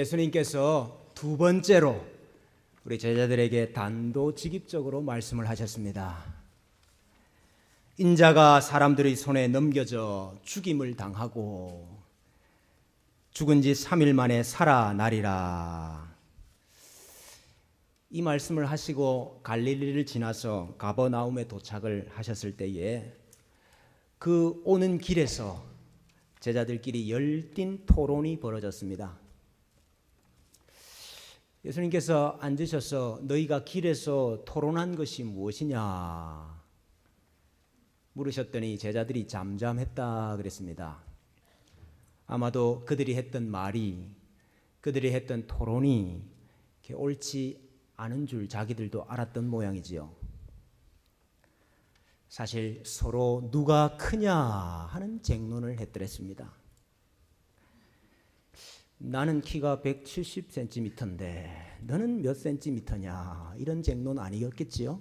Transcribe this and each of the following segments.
예수님께서 두 번째로 우리 제자들에게 단도직입적으로 말씀을 하셨습니다. 인자가 사람들의 손에 넘겨져 죽임을 당하고 죽은 지 3일 만에 살아나리라. 이 말씀을 하시고 갈릴리를 지나서 가버나움에 도착을 하셨을 때에 그 오는 길에서 제자들끼리 열띤 토론이 벌어졌습니다. 예수님께서 앉으셔서 너희가 길에서 토론한 것이 무엇이냐 물으셨더니 제자들이 잠잠했다 그랬습니다. 아마도 그들이 했던 말이, 그들이 했던 토론이 옳지 않은 줄 자기들도 알았던 모양이지요. 사실 서로 누가 크냐 하는 쟁론을 했더랬습니다. 나는 키가 170cm인데 너는 몇 cm냐 이런 쟁론 아니었겠지요.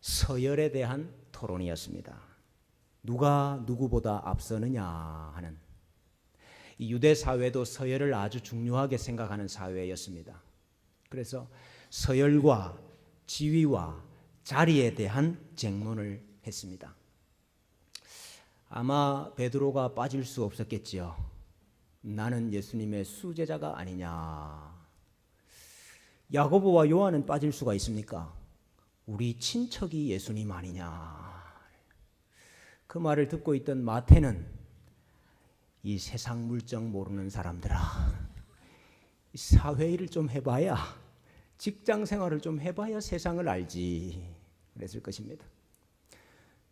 서열에 대한 토론이었습니다. 누가 누구보다 앞서느냐 하는. 이 유대 사회도 서열을 아주 중요하게 생각하는 사회였습니다. 그래서 서열과 지위와 자리에 대한 쟁론을 했습니다. 아마 베드로가 빠질 수 없었겠지요. 나는 예수님의 수제자가 아니냐. 야고보와 요한은 빠질 수가 있습니까? 우리 친척이 예수님 아니냐. 그 말을 듣고 있던 마태는 이 세상 물정 모르는 사람들아, 사회일을 좀 해봐야, 직장 생활을 좀 해봐야 세상을 알지 그랬을 것입니다.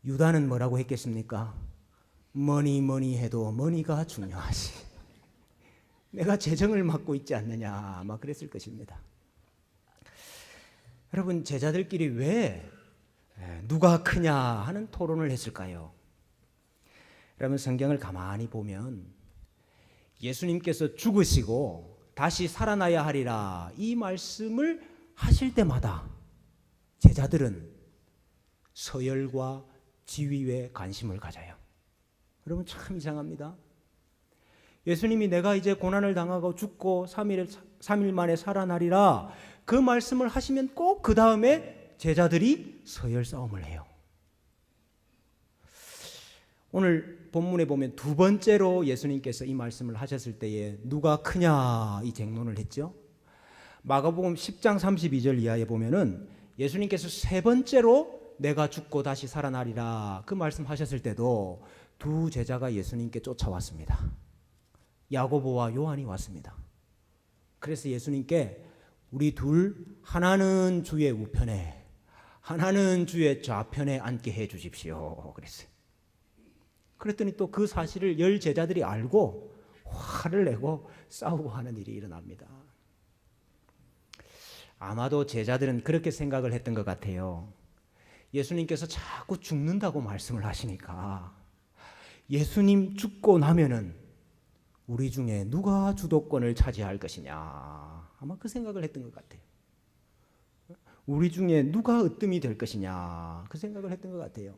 유다는 뭐라고 했겠습니까? 뭐니 해도 머니가 중요하지. 내가 재정을 맡고 있지 않느냐 아마 그랬을 것입니다. 여러분, 제자들끼리 왜 누가 크냐 하는 토론을 했을까요? 여러분, 성경을 가만히 보면 예수님께서 죽으시고 다시 살아나야 하리라 이 말씀을 하실 때마다 제자들은 서열과 지위에 관심을 가져요. 여러분, 참 이상합니다. 예수님이 내가 이제 고난을 당하고 죽고 3일 만에 살아나리라 그 말씀을 하시면 꼭 그 다음에 제자들이 서열 싸움을 해요. 오늘 본문에 보면 두 번째로 예수님께서 이 말씀을 하셨을 때에 누가 크냐 이 쟁론을 했죠. 마가복음 10장 32절 이하에 보면은 예수님께서 세 번째로 내가 죽고 다시 살아나리라 그 말씀하셨을 때도 두 제자가 예수님께 쫓아왔습니다. 야고보와 요한이 왔습니다. 그래서 예수님께 우리 둘 하나는 주의 우편에 하나는 주의 좌편에 앉게 해 주십시오 그랬어요. 그랬더니 또 그 사실을 열 제자들이 알고 화를 내고 싸우고 하는 일이 일어납니다. 아마도 제자들은 그렇게 생각을 했던 것 같아요. 예수님께서 자꾸 죽는다고 말씀을 하시니까 예수님 죽고 나면은 우리 중에 누가 주도권을 차지할 것이냐 아마 그 생각을 했던 것 같아요. 우리 중에 누가 으뜸이 될 것이냐 그 생각을 했던 것 같아요.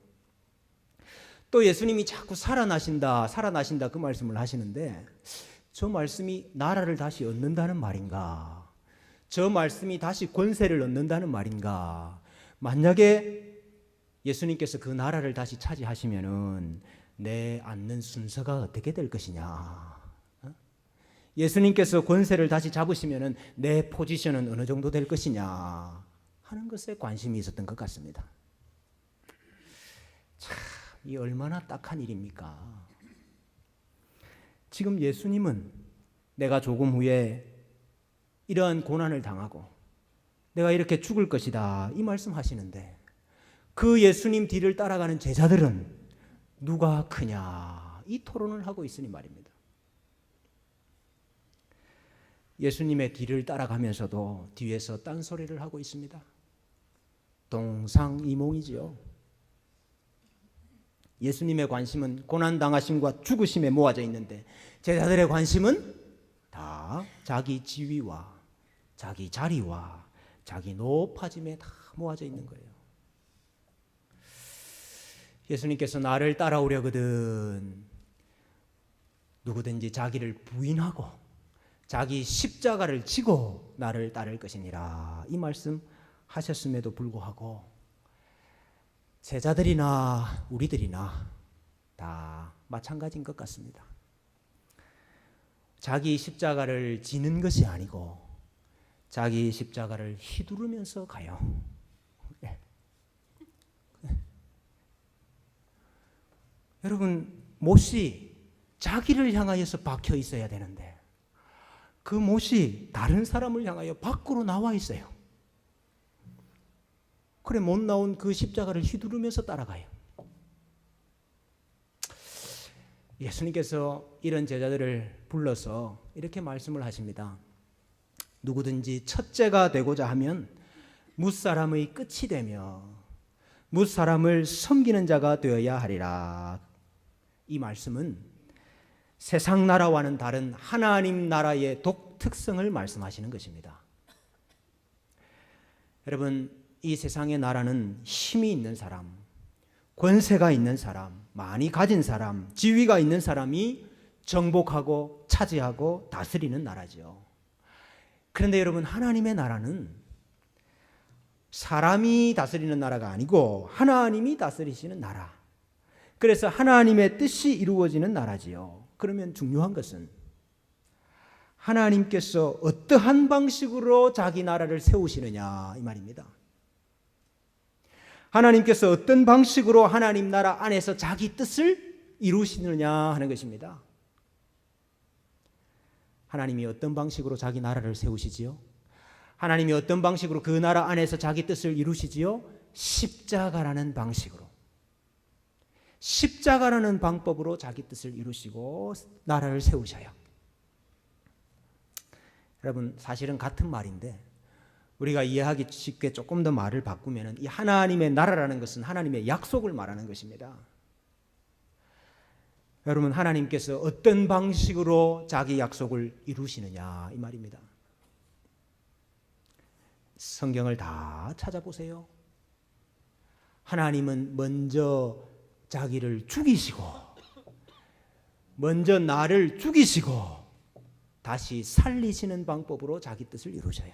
또 예수님이 자꾸 살아나신다 그 말씀을 하시는데 저 말씀이 나라를 다시 얻는다는 말인가? 저 말씀이 다시 권세를 얻는다는 말인가? 만약에 예수님께서 그 나라를 다시 차지하시면은 내 앉는 순서가 어떻게 될 것이냐? 예수님께서 권세를 다시 잡으시면은 내 포지션은 어느 정도 될 것이냐 하는 것에 관심이 있었던 것 같습니다. 참, 이 얼마나 딱한 일입니까? 지금 예수님은 내가 조금 후에 이러한 고난을 당하고 내가 이렇게 죽을 것이다 이 말씀하시는데 그 예수님 뒤를 따라가는 제자들은 누가 크냐 이 토론을 하고 있으니 말입니다. 예수님의 뒤를 따라가면서도 뒤에서 딴소리를 하고 있습니다. 동상이몽이지요. 예수님의 관심은 고난당하심과 죽으심에 모아져 있는데 제자들의 관심은 다 자기 지위와 자기 자리와 자기 높아짐에 다 모아져 있는 거예요. 예수님께서 나를 따라오려거든 누구든지 자기를 부인하고 자기 십자가를 지고 나를 따를 것이니라. 이 말씀 하셨음에도 불구하고 제자들이나 우리들이나 다 마찬가지인 것 같습니다. 자기 십자가를 지는 것이 아니고 자기 십자가를 휘두르면서 가요. 여러분, 못이 자기를 향하여서 박혀 있어야 되는데 그 못이 다른 사람을 향하여 밖으로 나와 있어요. 그래, 못 나온 그 십자가를 휘두르면서 따라가요. 예수님께서 이런 제자들을 불러서 이렇게 말씀을 하십니다. 누구든지 첫째가 되고자 하면 뭇사람의 끝이 되며 뭇사람을 섬기는 자가 되어야 하리라. 이 말씀은 세상 나라와는 다른 하나님 나라의 독특성을 말씀하시는 것입니다. 여러분, 이 세상의 나라는 힘이 있는 사람, 권세가 있는 사람, 많이 가진 사람, 지위가 있는 사람이 정복하고 차지하고 다스리는 나라죠. 그런데 여러분, 하나님의 나라는 사람이 다스리는 나라가 아니고 하나님이 다스리시는 나라. 그래서 하나님의 뜻이 이루어지는 나라지요. 그러면 중요한 것은 하나님께서 어떠한 방식으로 자기 나라를 세우시느냐 이 말입니다. 하나님께서 어떤 방식으로 하나님 나라 안에서 자기 뜻을 이루시느냐 하는 것입니다. 하나님이 어떤 방식으로 자기 나라를 세우시지요? 하나님이 어떤 방식으로 그 나라 안에서 자기 뜻을 이루시지요? 십자가라는 방식으로, 십자가라는 방법으로 자기 뜻을 이루시고 나라를 세우셔요. 여러분, 사실은 같은 말인데 우리가 이해하기 쉽게 조금 더 말을 바꾸면 이 하나님의 나라라는 것은 하나님의 약속을 말하는 것입니다. 여러분, 하나님께서 어떤 방식으로 자기 약속을 이루시느냐 이 말입니다. 성경을 다 찾아보세요. 하나님은 먼저 자기를 죽이시고 먼저 나를 죽이시고 다시 살리시는 방법으로 자기 뜻을 이루셔요.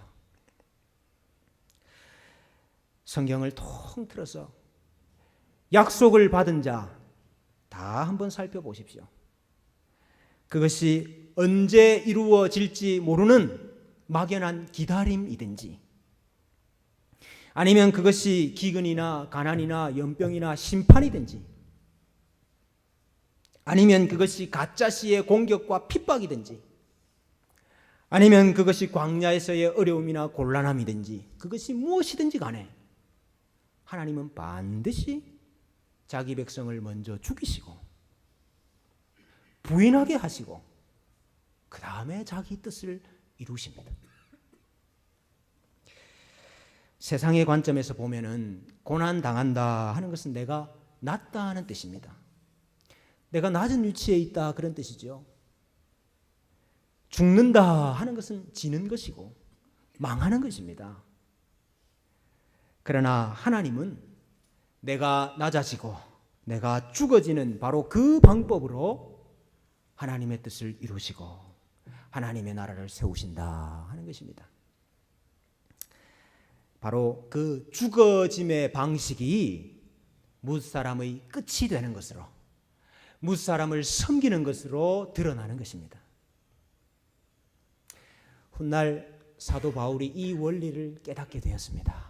성경을 통틀어서 약속을 받은 자 다 한번 살펴보십시오. 그것이 언제 이루어질지 모르는 막연한 기다림이든지 아니면 그것이 기근이나 가난이나 연병이나 심판이든지 아니면 그것이 가짜시의 공격과 핍박이든지 아니면 그것이 광야에서의 어려움이나 곤란함이든지 그것이 무엇이든지 간에 하나님은 반드시 자기 백성을 먼저 죽이시고 부인하게 하시고 그 다음에 자기 뜻을 이루십니다. 세상의 관점에서 보면은 고난당한다 하는 것은 내가 낮다 하는 뜻입니다. 내가 낮은 위치에 있다 그런 뜻이죠. 죽는다 하는 것은 지는 것이고 망하는 것입니다. 그러나 하나님은 내가 낮아지고 내가 죽어지는 바로 그 방법으로 하나님의 뜻을 이루시고 하나님의 나라를 세우신다 하는 것입니다. 바로 그 죽어짐의 방식이 뭇사람의 끝이 되는 것으로 뭇사람을 섬기는 것으로 드러나는 것입니다. 훗날 사도 바울이 이 원리를 깨닫게 되었습니다.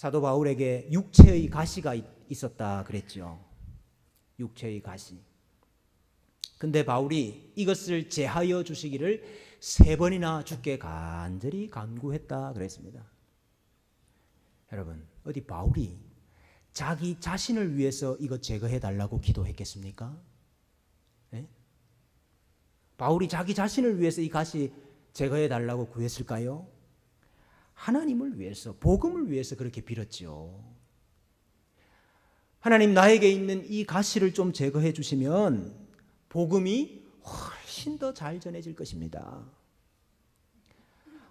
사도 바울에게 육체의 가시가 있었다 그랬죠. 육체의 가시. 근데 바울이 이것을 제하여 주시기를 3번이나 주께 간절히 간구했다 그랬습니다. 여러분, 어디 바울이 자기 자신을 위해서 이것 제거해 달라고 기도했겠습니까? 네? 바울이 자기 자신을 위해서 이 가시 제거해 달라고 구했을까요? 하나님을 위해서, 복음을 위해서 그렇게 빌었지요. 하나님, 나에게 있는 이 가시를 좀 제거해 주시면 복음이 훨씬 더 잘 전해질 것입니다.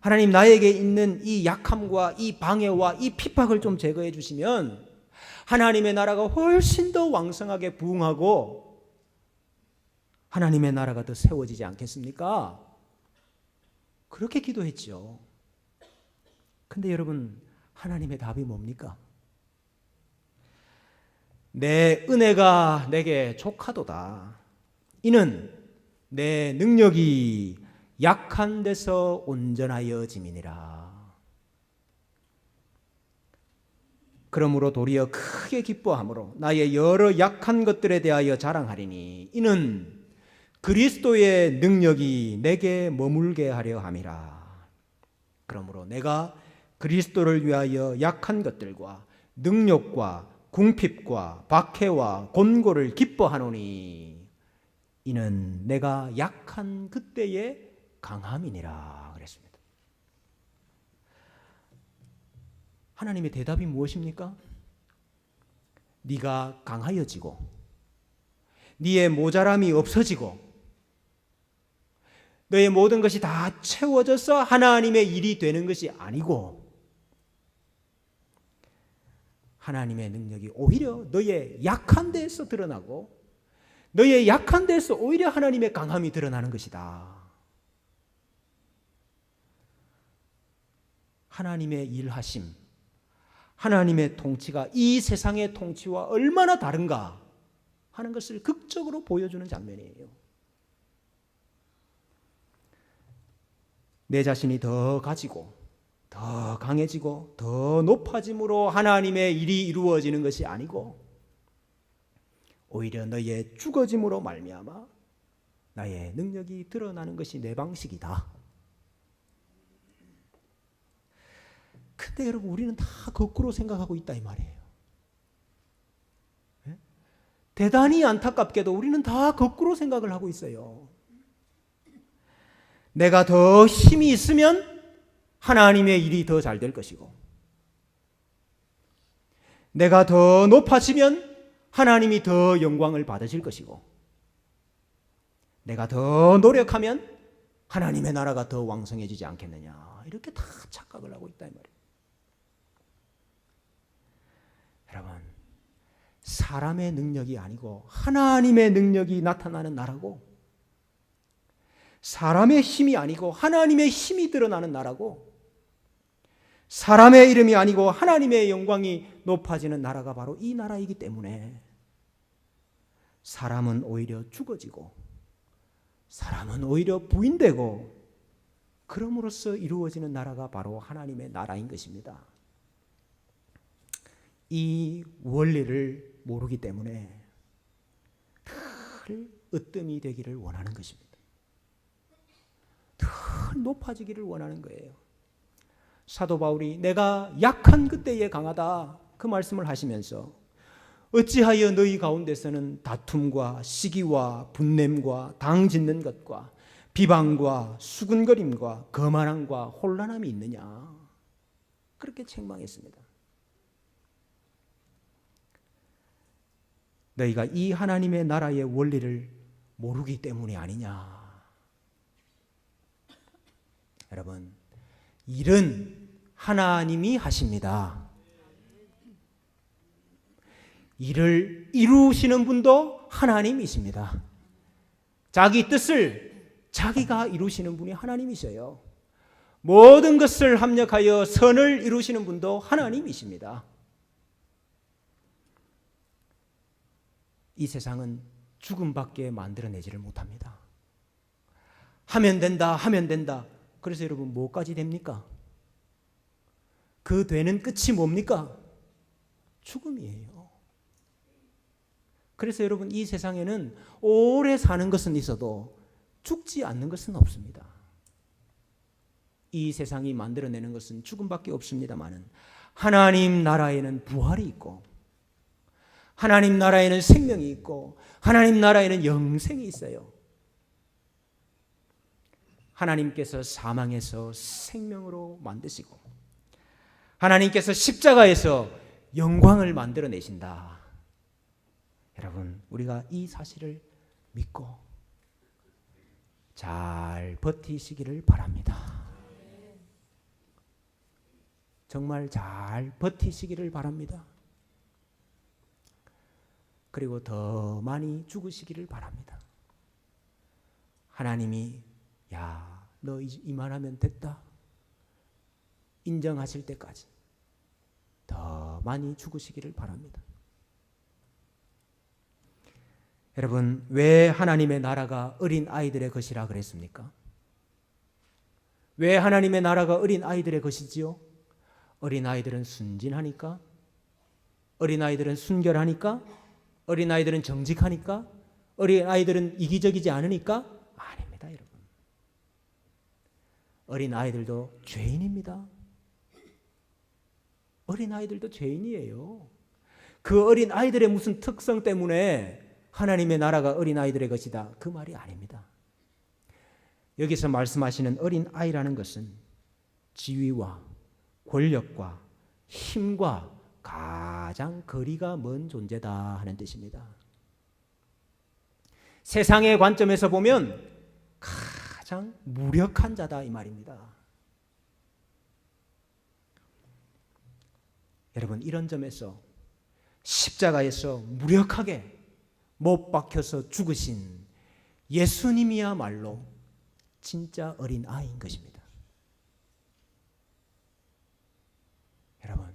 하나님, 나에게 있는 이 약함과 이 방해와 이 핍박을 좀 제거해 주시면 하나님의 나라가 훨씬 더 왕성하게 부흥하고 하나님의 나라가 더 세워지지 않겠습니까? 그렇게 기도했죠. 근데 여러분, 하나님의 답이 뭡니까? 내 은혜가 내게 족하도다. 이는 내 능력이 약한 데서 온전하여 짐이니라. 그러므로 도리어 크게 기뻐함으로 나의 여러 약한 것들에 대하여 자랑하리니 이는 그리스도의 능력이 내게 머물게 하려 함이라. 그러므로 내가 그리스도를 위하여 약한 것들과 능력과 궁핍과 박해와 곤고를 기뻐하노니 이는 내가 약한 그때의 강함이니라 그랬습니다. 하나님의 대답이 무엇입니까? 네가 강하여지고 네의 모자람이 없어지고 너의 모든 것이 다 채워져서 하나님의 일이 되는 것이 아니고 하나님의 능력이 오히려 너의 약한 데에서 드러나고 너의 약한 데에서 오히려 하나님의 강함이 드러나는 것이다. 하나님의 일하심, 하나님의 통치가 이 세상의 통치와 얼마나 다른가 하는 것을 극적으로 보여주는 장면이에요. 내 자신이 더 가지고 더 강해지고 더 높아짐으로 하나님의 일이 이루어지는 것이 아니고 오히려 너의 죽어짐으로 말미암아 나의 능력이 드러나는 것이 내 방식이다. 근데 여러분, 우리는 다 거꾸로 생각하고 있다 이 말이에요. 대단히 안타깝게도 우리는 다 거꾸로 생각을 하고 있어요. 내가 더 힘이 있으면 하나님의 일이 더 잘 될 것이고 내가 더 높아지면 하나님이 더 영광을 받으실 것이고 내가 더 노력하면 하나님의 나라가 더 왕성해지지 않겠느냐, 이렇게 다 착각을 하고 있다 이 말이에요. 여러분, 사람의 능력이 아니고 하나님의 능력이 나타나는 나라고 사람의 힘이 아니고 하나님의 힘이 드러나는 나라고 사람의 이름이 아니고 하나님의 영광이 높아지는 나라가 바로 이 나라이기 때문에 사람은 오히려 죽어지고 사람은 오히려 부인되고 그럼으로써 이루어지는 나라가 바로 하나님의 나라인 것입니다. 이 원리를 모르기 때문에 늘 으뜸이 되기를 원하는 것입니다. 늘 높아지기를 원하는 거예요. 사도 바울이 내가 약한 그때에 강하다 그 말씀을 하시면서 어찌하여 너희 가운데서는 다툼과 시기와 분냄과 당짓는 것과 비방과 수군거림과 거만함과 혼란함이 있느냐, 그렇게 책망했습니다. 너희가 이 하나님의 나라의 원리를 모르기 때문이 아니냐. 여러분, 일은 하나님이 하십니다. 일을 이루시는 분도 하나님이십니다. 자기 뜻을 자기가 이루시는 분이 하나님이셔요. 모든 것을 합력하여 선을 이루시는 분도 하나님이십니다. 이 세상은 죽음밖에 만들어내지를 못합니다. 하면 된다, 하면 된다. 그래서 여러분, 뭐까지 됩니까? 그 되는 끝이 뭡니까? 죽음이에요. 그래서 여러분, 이 세상에는 오래 사는 것은 있어도 죽지 않는 것은 없습니다. 이 세상이 만들어내는 것은 죽음밖에 없습니다마는 하나님 나라에는 부활이 있고 하나님 나라에는 생명이 있고 하나님 나라에는 영생이 있어요. 하나님께서 사망에서 생명으로 만드시고 하나님께서 십자가에서 영광을 만들어내신다. 여러분, 우리가 이 사실을 믿고 잘 버티시기를 바랍니다. 정말 잘 버티시기를 바랍니다. 그리고 더 많이 죽으시기를 바랍니다. 하나님이 야, 너 이만하면 됐다 인정하실 때까지 더 많이 죽으시기를 바랍니다. 여러분, 왜 하나님의 나라가 어린 아이들의 것이라 그랬습니까? 왜 하나님의 나라가 어린 아이들의 것이지요? 어린 아이들은 순진하니까? 어린 아이들은 순결하니까? 어린 아이들은 정직하니까? 어린 아이들은 이기적이지 않으니까? 아닙니다, 여러분. 어린 아이들도 죄인입니다. 어린 아이들도 죄인이에요. 그 어린 아이들의 무슨 특성 때문에 하나님의 나라가 어린 아이들의 것이다, 그 말이 아닙니다. 여기서 말씀하시는 어린 아이라는 것은 지위와 권력과 힘과 가장 거리가 먼 존재다 하는 뜻입니다. 세상의 관점에서 보면 가장 무력한 자다 이 말입니다. 여러분, 이런 점에서 십자가에서 무력하게 못 박혀서 죽으신 예수님이야말로 진짜 어린 아이인 것입니다. 여러분,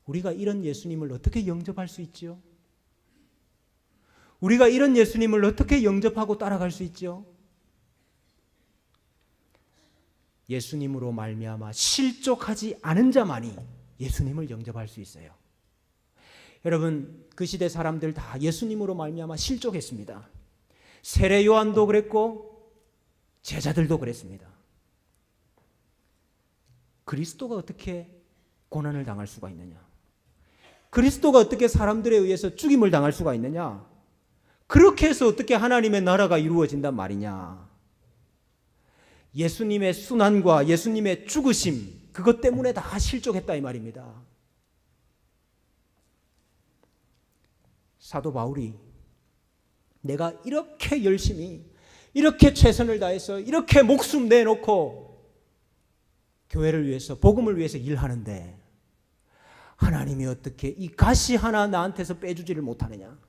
우리가 이런 예수님을 어떻게 영접할 수 있죠? 우리가 이런 예수님을 어떻게 영접하고 따라갈 수 있죠? 예수님으로 말미암아 실족하지 않은 자만이 예수님을 영접할 수 있어요. 여러분, 그 시대 사람들 다 예수님으로 말미암아 실족했습니다. 세례 요한도 그랬고 제자들도 그랬습니다. 그리스도가 어떻게 고난을 당할 수가 있느냐? 그리스도가 어떻게 사람들에 의해서 죽임을 당할 수가 있느냐? 그렇게 해서 어떻게 하나님의 나라가 이루어진단 말이냐? 예수님의 순환과 예수님의 죽으심, 그것 때문에 다 실족했다 이 말입니다. 사도 바울이 내가 이렇게 열심히, 이렇게 최선을 다해서, 이렇게 목숨 내놓고 교회를 위해서, 복음을 위해서 일하는데 하나님이 어떻게 이 가시 하나 나한테서 빼주지를 못하느냐?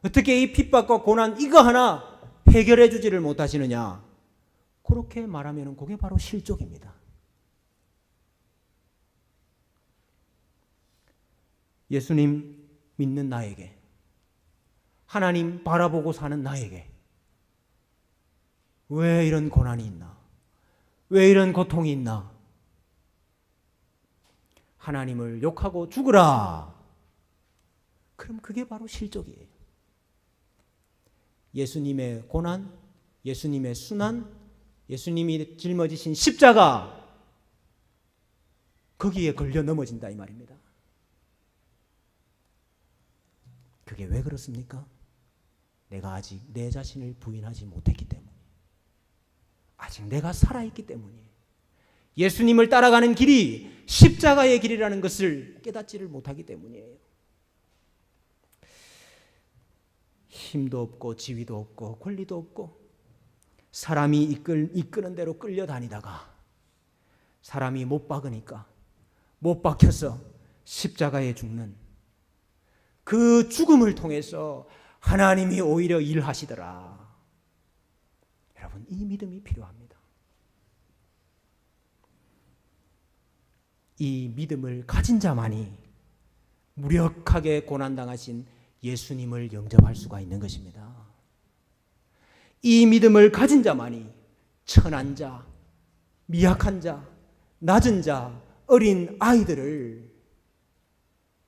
어떻게 이 핍박과 고난 이거 하나 해결해 주지를 못하시느냐? 그렇게 말하면 그게 바로 실족입니다. 예수님 믿는 나에게, 하나님 바라보고 사는 나에게 왜 이런 고난이 있나? 왜 이런 고통이 있나? 하나님을 욕하고 죽으라. 그럼 그게 바로 실족이에요. 예수님의 고난, 예수님의 순환, 예수님이 짊어지신 십자가, 거기에 걸려 넘어진다 이 말입니다. 그게 왜 그렇습니까? 내가 아직 내 자신을 부인하지 못했기 때문에, 아직 내가 살아있기 때문이에요. 예수님을 따라가는 길이 십자가의 길이라는 것을 깨닫지를 못하기 때문이에요. 힘도 없고 지위도 없고 권리도 없고 사람이 이끄는 대로 끌려다니다가 사람이 못 박으니까 못 박혀서 십자가에 죽는 그 죽음을 통해서 하나님이 오히려 일하시더라. 여러분, 이 믿음이 필요합니다. 이 믿음을 가진 자만이 무력하게 고난당하신 예수님을 영접할 수가 있는 것입니다. 이 믿음을 가진 자만이 천한 자, 미약한 자, 낮은 자, 어린 아이들을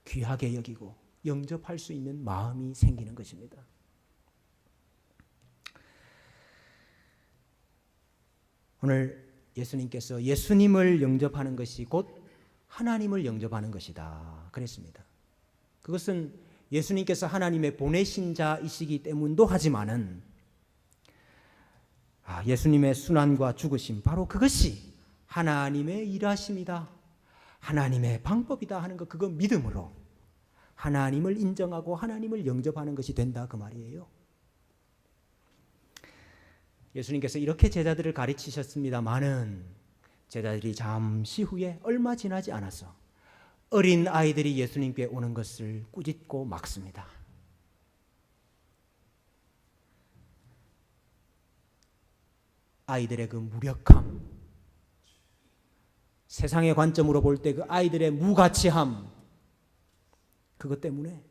귀하게 여기고 영접할 수 있는 마음이 생기는 것입니다. 오늘 예수님께서 예수님을 영접하는 것이 곧 하나님을 영접하는 것이다 그랬습니다. 그것은 예수님께서 하나님의 보내신 자이시기 때문도 하지만은 예수님의 순환과 죽으심, 바로 그것이 하나님의 일하심이다, 하나님의 방법이다 하는 것, 그거 믿음으로 하나님을 인정하고 하나님을 영접하는 것이 된다 그 말이에요. 예수님께서 이렇게 제자들을 가르치셨습니다마는 제자들이 잠시 후에 얼마 지나지 않아서 어린 아이들이 예수님께 오는 것을 꾸짖고 막습니다. 아이들의 그 무력함, 세상의 관점으로 볼 때 그 아이들의 무가치함, 그것 때문에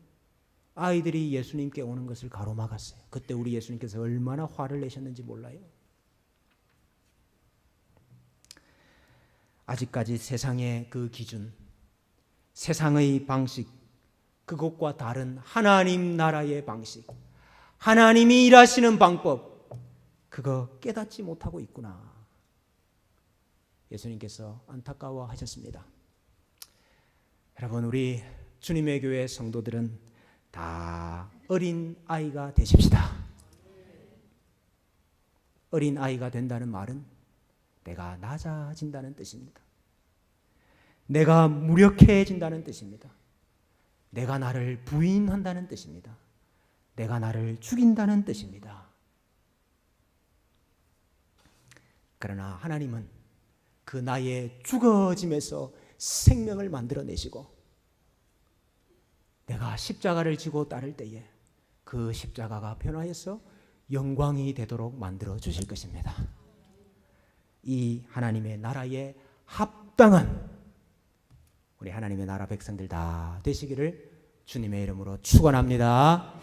아이들이 예수님께 오는 것을 가로막았어요. 그때 우리 예수님께서 얼마나 화를 내셨는지 몰라요. 아직까지 세상의 그 기준, 세상의 방식, 그것과 다른 하나님 나라의 방식, 하나님이 일하시는 방법, 그거 깨닫지 못하고 있구나. 예수님께서 안타까워하셨습니다. 여러분, 우리 주님의 교회 성도들은 다 어린 아이가 되십시다. 어린 아이가 된다는 말은 내가 낮아진다는 뜻입니다. 내가 무력해진다는 뜻입니다. 내가 나를 부인한다는 뜻입니다. 내가 나를 죽인다는 뜻입니다. 그러나 하나님은 그 나의 죽어짐에서 생명을 만들어내시고 내가 십자가를 지고 따를 때에 그 십자가가 변화해서 영광이 되도록 만들어 주실 것입니다. 이 하나님의 나라에 합당한 우리 하나님의 나라 백성들 다 되시기를 주님의 이름으로 축원합니다.